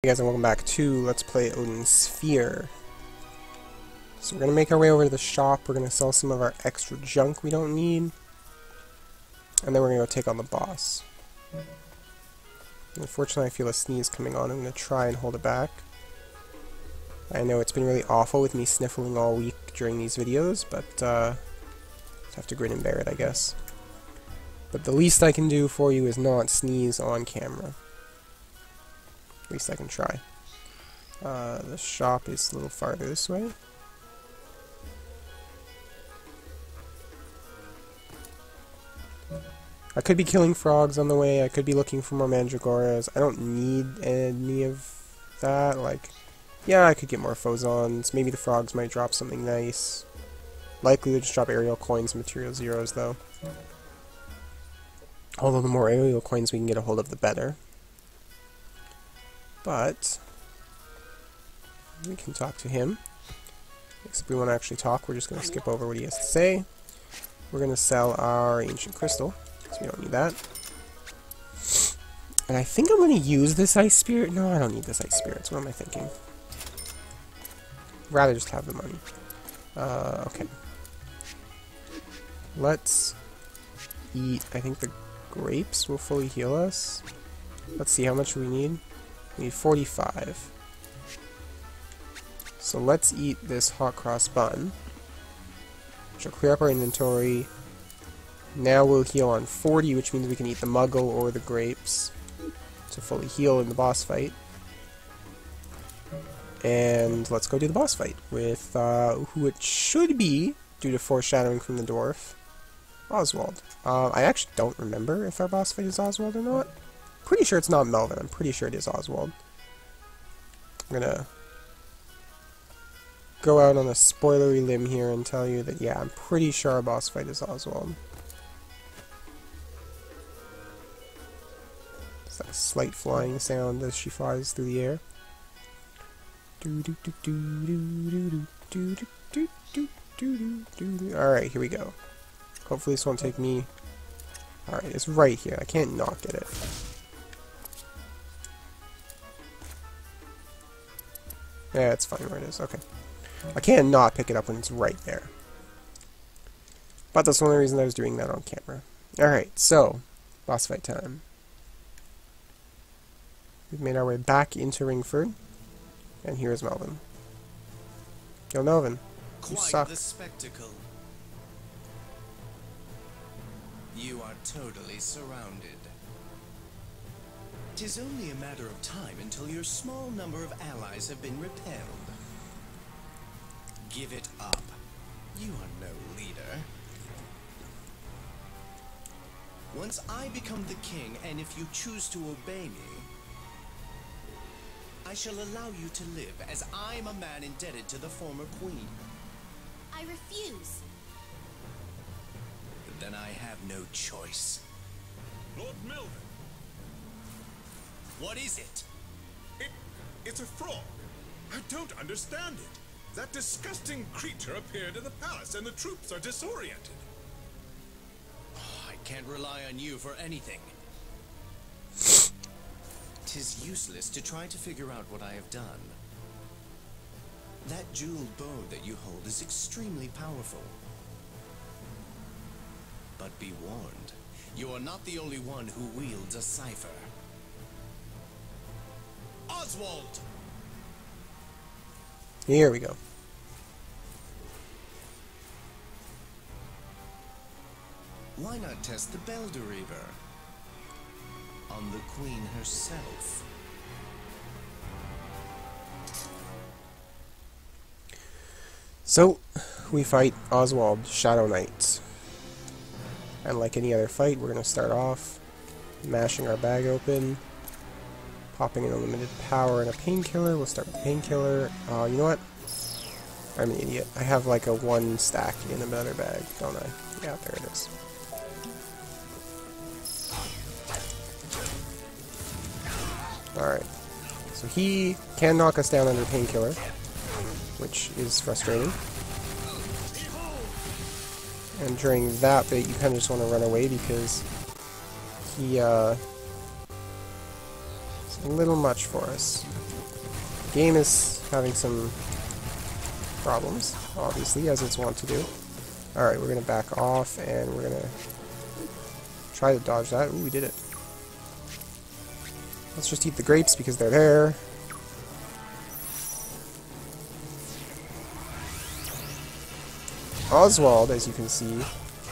Hey guys, and welcome back to Let's Play Odin Sphere. So we're going to make our way over to the shop, we're going to sell some of our extra junk we don't need, and then we're going to go take on the boss. Unfortunately, I feel a sneeze coming on. I'm going to try and hold it back. I know it's been really awful with me sniffling all week during these videos, but just have to grin and bear it, I guess. But the least I can do for you is not sneeze on camera. At least I can try. The shop is a little farther this way. I could be killing frogs on the way, I could be looking for more mandragoras. I don't need any of that. Like, yeah, I could get more phosons. Maybe the frogs might drop something nice. Likely to just drop aerial coins and material zeros, though. Although the more aerial coins we can get a hold of, the better. But we can talk to him. Except we want to actually talk. We're just going to skip over what he has to say. We're going to sell our ancient crystal, because we don't need that. And I think I'm going to use this ice spirit. No, I don't need this ice spirits. What am I thinking? Rather just have the money. Okay. Let's eat. I think the grapes will fully heal us. Let's see, how much do we need? We need 45. So let's eat this hot cross bun, which will clear up our inventory. Now we'll heal on 40, which means we can eat the muggle or the grapes to fully heal in the boss fight. And let's go do the boss fight with who it should be, due to foreshadowing from the dwarf, Oswald. I actually don't remember if our boss fight is Oswald or not. Pretty sure it's not Melvin. I'm pretty sure it is Oswald. I'm gonna go out on a spoilery limb here and tell you that, yeah, I'm pretty sure our boss fight is Oswald. It's that slight flying sound as she flies through the air. Alright, here we go. Hopefully this won't take me... Alright, it's right here. I can't not get it. Yeah, it's fine where it is. Okay. I can't not pick it up when it's right there. But that's the only reason I was doing that on camera. Alright, so, boss fight time. We've made our way back into Ringford. And here's Melvin. Yo, Melvin. You suck. Quite the spectacle. You are totally surrounded. 'Tis only a matter of time until your small number of allies have been repelled. Give it up. You are no leader. Once I become the king, and if you choose to obey me, I shall allow you to live, as I'm a man indebted to the former queen. I refuse. But then I have no choice. Lord Melvin. What is it? It's a frog. I don't understand it. That disgusting creature appeared in the palace and the troops are disoriented. I can't rely on you for anything. 'Tis useless to try to figure out what I have done. That jeweled bow that you hold is extremely powerful. But be warned, you are not the only one who wields a cipher. Oswald! Here we go. Why not test the Beldereaver on the queen herself? So, we fight Oswald, Shadow Knight. And like any other fight, we're going to start off mashing our bag open, popping an unlimited power and a painkiller. We'll start with the painkiller. You know what? I'm an idiot. I have like a 1 stack in another bag, don't I? Yeah, there it is. Alright. So he can knock us down under painkiller, which is frustrating. And during that bit, you kind of just want to run away because he, it's a little much for us. Game is having some problems, obviously, as it's wont to do. Alright, we're going to back off, and we're going to try to dodge that. Ooh, we did it. Let's just eat the grapes because they're there. Oswald, as you can see,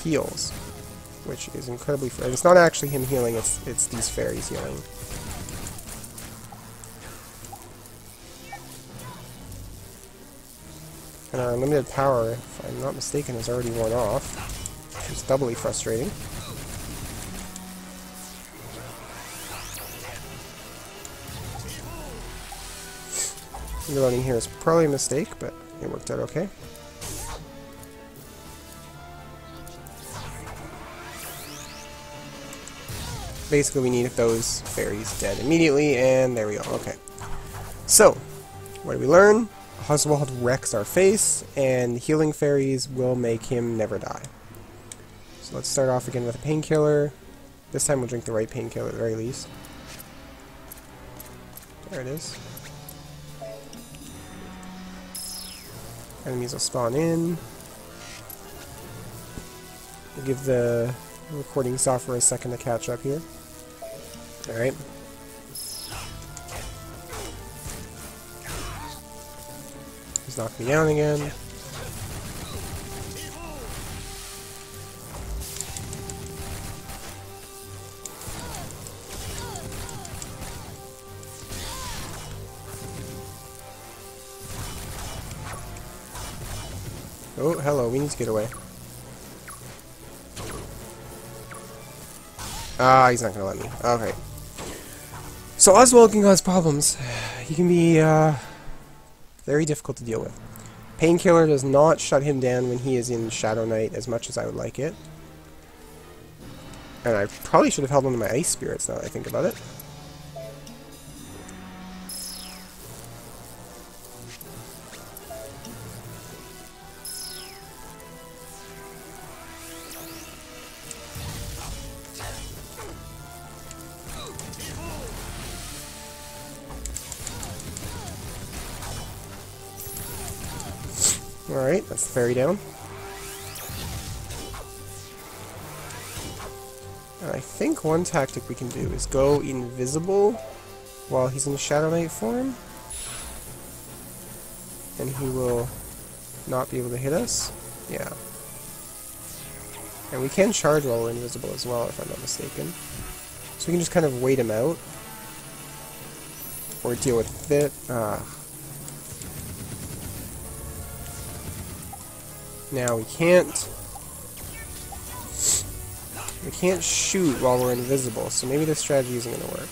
heals, which is incredibly frustrating. It's not actually him healing, it's these fairies healing. And our unlimited power, if I'm not mistaken, has already worn off, which is doubly frustrating. Reloading here is probably a mistake, but it worked out okay. Basically, we need those fairies dead immediately, and there we go. Okay. So, what did we learn? Oswald wrecks our face, and healing fairies will make him never die. So let's start off again with a painkiller. This time we'll drink the right painkiller at the very least. There it is. Enemies will spawn in. We'll give the recording software a second to catch up here. Alright. He's knocked me down again. Oh, hello, we need to get away. Ah, he's not gonna let me. Okay. So Oswald can cause problems. He can be, very difficult to deal with. Painkiller does not shut him down when he is in Shadow Knight as much as I would like it. And I probably should have held on to my ice spirits now that I think about it. Alright, that's the fairy down. And I think one tactic we can do is go invisible while he's in Shadow Knight form. And he will not be able to hit us. Yeah. And we can charge while we're invisible as well, if I'm not mistaken. So we can just kind of wait him out. Or deal with it. Now we can't shoot while we're invisible, so maybe this strategy isn't going to work.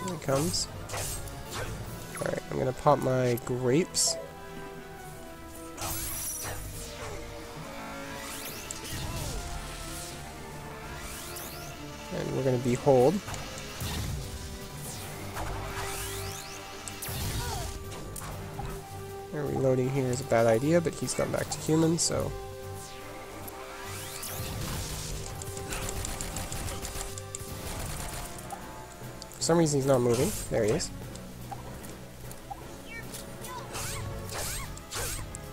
Here it comes. Alright, I'm going to pop my grapes. And we're going to behold. Reloading here is a bad idea, but he's gone back to human, so... For some reason he's not moving. There he is.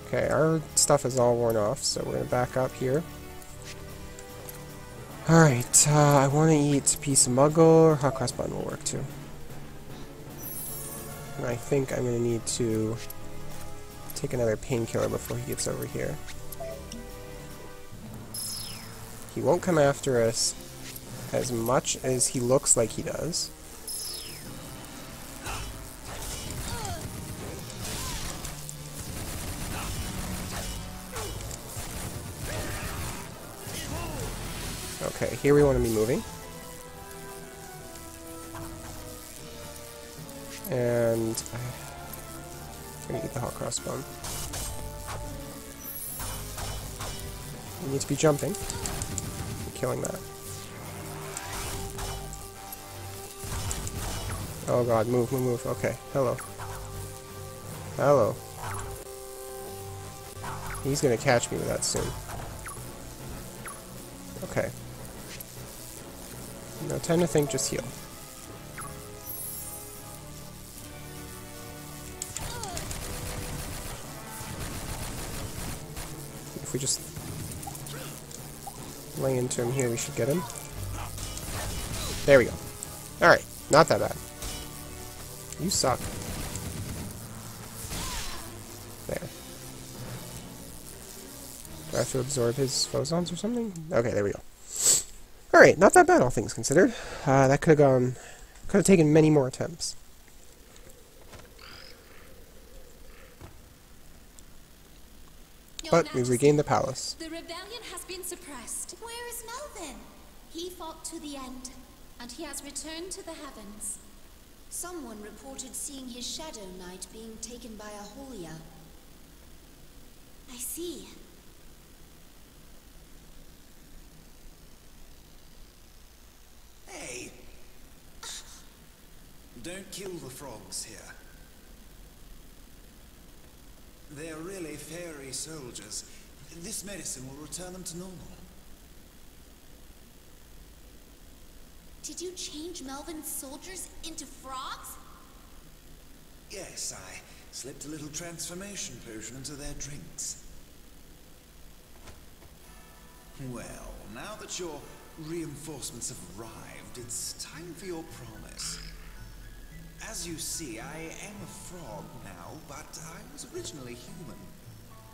Okay, our stuff is all worn off, so we're going to back up here. Alright, I want to eat a piece of muggle, or hot cross bun will work too. And I think I'm going to need to take another painkiller before he gets over here. He won't come after us as much as he looks like he does. Okay, here we want to be moving. And I'm going to eat the hot cross bun. We need to be jumping. I'm killing that. Oh god, move, move, move. Okay, hello. Hello. He's gonna catch me with that soon. Okay. No time to think, just heal. If we just lay into him here, we should get him. There we go. Alright, not that bad. You suck. There. Do I have to absorb his phosons or something? Okay, there we go. Alright, not that bad, all things considered. That could have taken many more attempts. But we've regained the palace. The rebellion has been suppressed. Where is Melvin? He fought to the end, and he has returned to the heavens. Someone reported seeing his shadow knight being taken by a Holia. I see. Hey! Don't kill the frogs here. They're really fairy soldiers. This medicine will return them to normal. Did you change Melvin's soldiers into frogs? Yes, I slipped a little transformation potion into their drinks. Well, now that your reinforcements have arrived, it's time for your promise. As you see, I am a frog now, but I was originally human.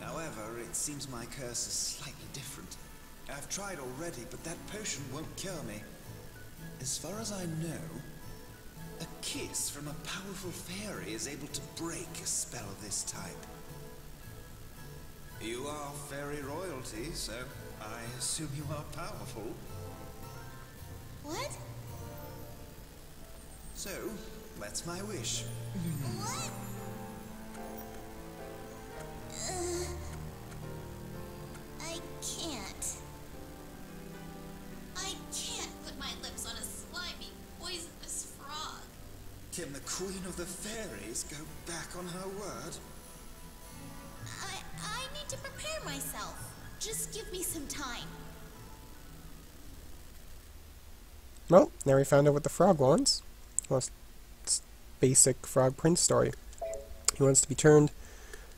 However, it seems my curse is slightly different. I've tried already, but that potion won't cure me. As far as I know, a kiss from a powerful fairy is able to break a spell of this type. You are fairy royalty, so I assume you are powerful. What? So, that's my wish. What? I can't. I can't put my lips on a slimy, poisonous frog. Can the Queen of the Fairies go back on her word? I need to prepare myself. Just give me some time. Well, now we found out what the frog wants. Well, it's basic Frog Prince story. He wants to be turned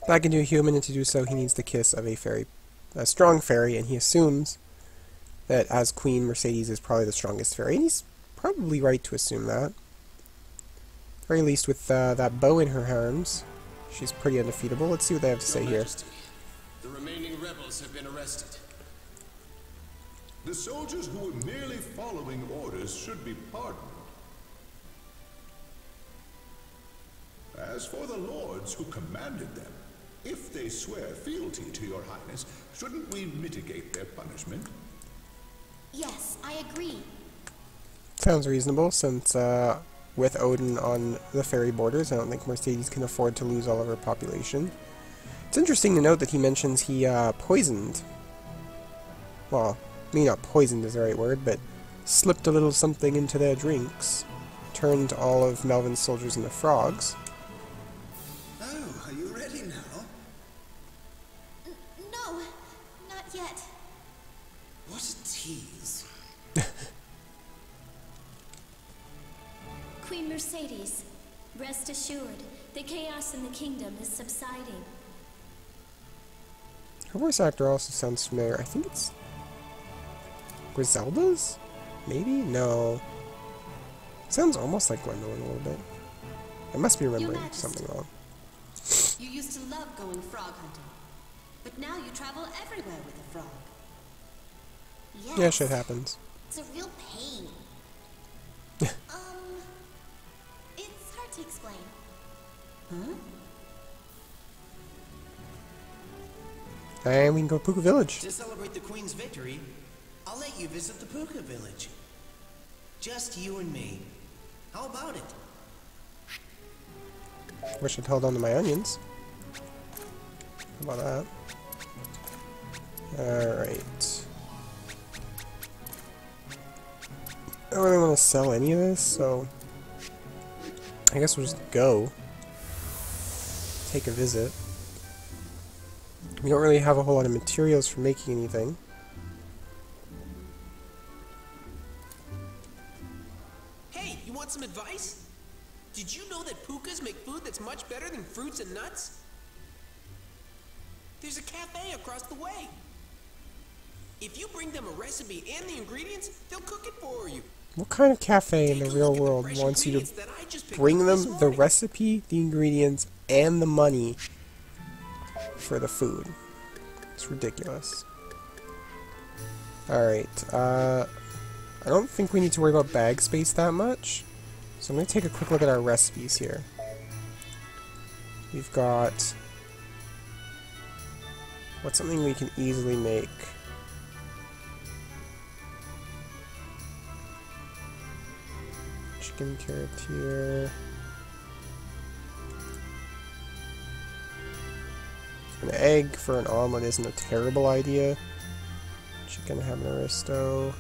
back into a human, and to do so he needs the kiss of a strong fairy, and he assumes that as Queen, Mercedes is probably the strongest fairy, and he's probably right to assume that. At the very least, with that bow in her arms, she's pretty undefeatable. Let's see what they have to say here. The remaining rebels have been arrested. The soldiers who were merely following orders should be pardoned. As for the lords who commanded them, if they swear fealty to your highness, shouldn't we mitigate their punishment? Yes, I agree. Sounds reasonable, since with Odin on the fairy borders, I don't think Mercedes can afford to lose all of her population. It's interesting to note that he mentions he poisoned. Well, maybe not poisoned is the right word, but slipped a little something into their drinks. Turned all of Melvin's soldiers into frogs. Oh, are you ready now? No, not yet. What a tease. Queen Mercedes, rest assured, the chaos in the kingdom is subsiding. Her voice actor also sounds familiar. I think it's Griselda's? Maybe? No. Sounds almost like Gwendolyn a little bit. I must be remembering something wrong. You used to love going frog hunting, but now you travel everywhere with a frog. Yes. Yeah, shit happens. It's a real pain. It's hard to explain. Huh? And we can go to Puka Village. To celebrate the Queen's victory, I'll let you visit the Puka Village. Just you and me. How about it? Wish I'd held on to my onions. How about that? Alright. I don't really want to sell any of this, so I guess we'll just go. Take a visit. We don't really have a whole lot of materials for making anything. Hey, you want some advice? Did you know that pukas make food that's much better than fruits and nuts? There's a cafe across the way. If you bring them a recipe and the ingredients, they'll cook it for you. What kind of cafe in the real world wants you to bring them the recipe, the ingredients, and the money for the food? It's ridiculous. Alright, I don't think we need to worry about bag space that much. So I'm going to take a quick look at our recipes here. We've got... what's something we can easily make? Chicken carrotier. An egg for an omelet isn't a terrible idea. Chicken habaneristo.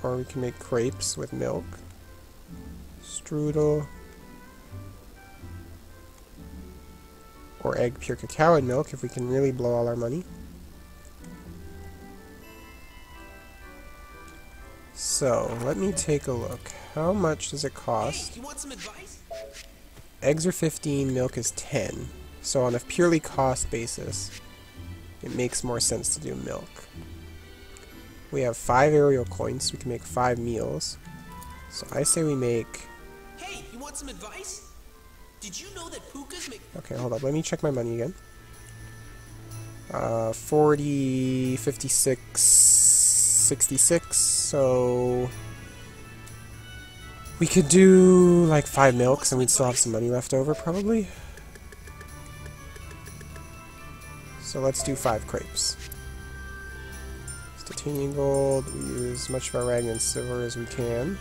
Or we can make crepes with milk. Strudel. Or egg pure cacao and milk if we can really blow all our money. So, let me take a look. How much does it cost? Hey, you want some advice? Eggs are 15, milk is 10. So on a purely cost basis, it makes more sense to do milk. We have 5 aerial coins, so we can make 5 meals. So I say we make... Hey, you want some advice? Did you know that pukas make... Okay, hold up. Let me check my money again. 40, 56, 66, so... we could do like 5 milks and we'd still have some money left over, probably. So let's do 5 crepes. Titanium gold, we use as much of our rag and silver as we can.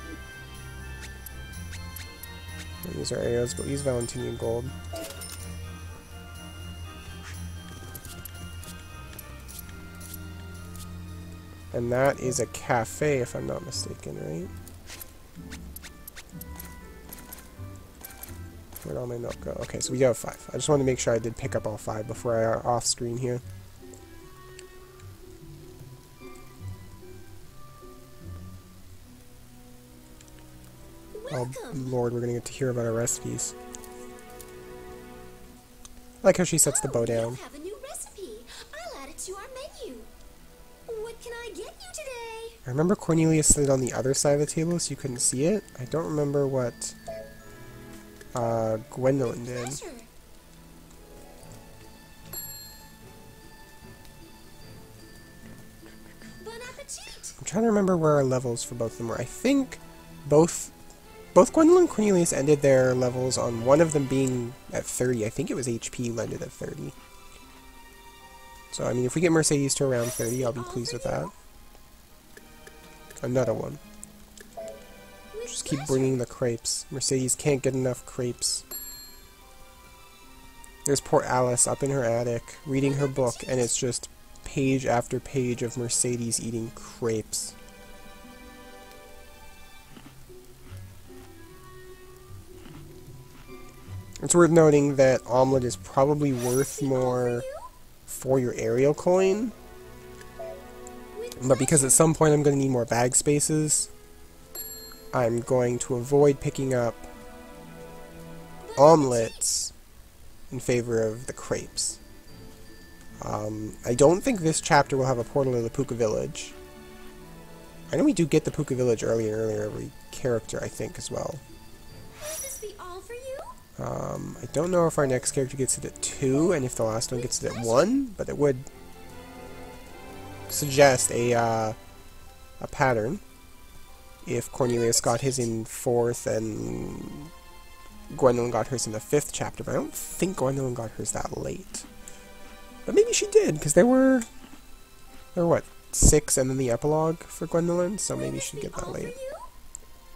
We'll use our arrows, but we use Valentinian gold. And that is a cafe, if I'm not mistaken, right? Where'd all my milk go? Okay, so we have 5. I just wanted to make sure I did pick up all 5 before I off screen here. Oh lord, we're gonna get to hear about our recipes. I like how she sets the bow down. We have a new recipe. I'll add it to our menu. What can I get you today? I remember Cornelius slid on the other side of the table so you couldn't see it. I don't remember what Gwendolyn did. Pleasure. Bon appetit. I'm trying to remember where our levels for both of them were. I think both Gwendolyn and Cornelius ended their levels on one of them being at 30. I think it was HP landed at 30. So, I mean, if we get Mercedes to around 30, I'll be pleased with that. Another one. Just keep bringing the crepes. Mercedes can't get enough crepes. There's poor Alice up in her attic, reading her book, and it's just page after page of Mercedes eating crepes. It's worth noting that omelet is probably worth more for your aerial coin, but because at some point I'm going to need more bag spaces, I'm going to avoid picking up omelets in favor of the crepes. I don't think this chapter will have a portal to the Puka Village. I know we do get the Puka Village earlier and earlier every character, I think, as well. Will this be all for you? I don't know if our next character gets it at 2, and if the last one gets it at 1, but it would suggest a pattern. If Cornelius got his in 4th and Gwendolyn got hers in the 5th chapter, but I don't think Gwendolyn got hers that late. But maybe she did, because there were what, 6 and then the epilogue for Gwendolyn, so maybe she'd get that late.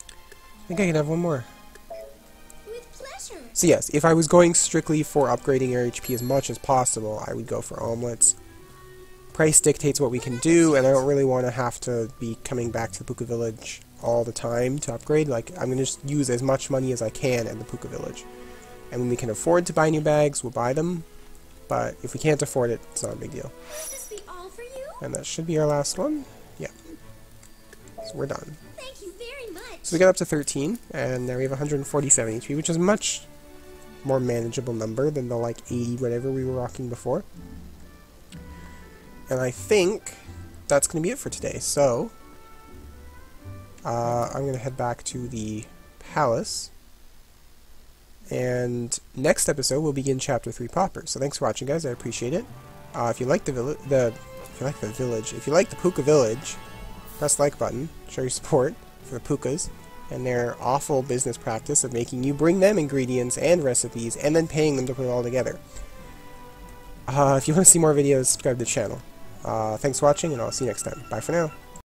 I think I can have one more. So yes, if I was going strictly for upgrading our HP as much as possible, I would go for omelets. Price dictates what we can do, and I don't really want to have to be coming back to the Puka Village all the time to upgrade. Like, I'm going to just use as much money as I can at the Puka Village. And when we can afford to buy new bags, we'll buy them. But if we can't afford it, it's not a big deal. Will this be all for you? And that should be our last one. Yeah. So we're done. Thank you very much. So we got up to 13, and now we have 147 HP, which is a much more manageable number than the, like, 80 whatever we were rocking before. And I think that's going to be it for today. So, I'm going to head back to the palace. And next episode we'll begin Chapter 3 proper. So thanks for watching, guys. I appreciate it. If you like the Puka Village, press the like button. Show your support for the Pukas and their awful business practice of making you bring them ingredients and recipes and then paying them to put it all together. If you want to see more videos, subscribe to the channel. Thanks for watching, and I'll see you next time. Bye for now.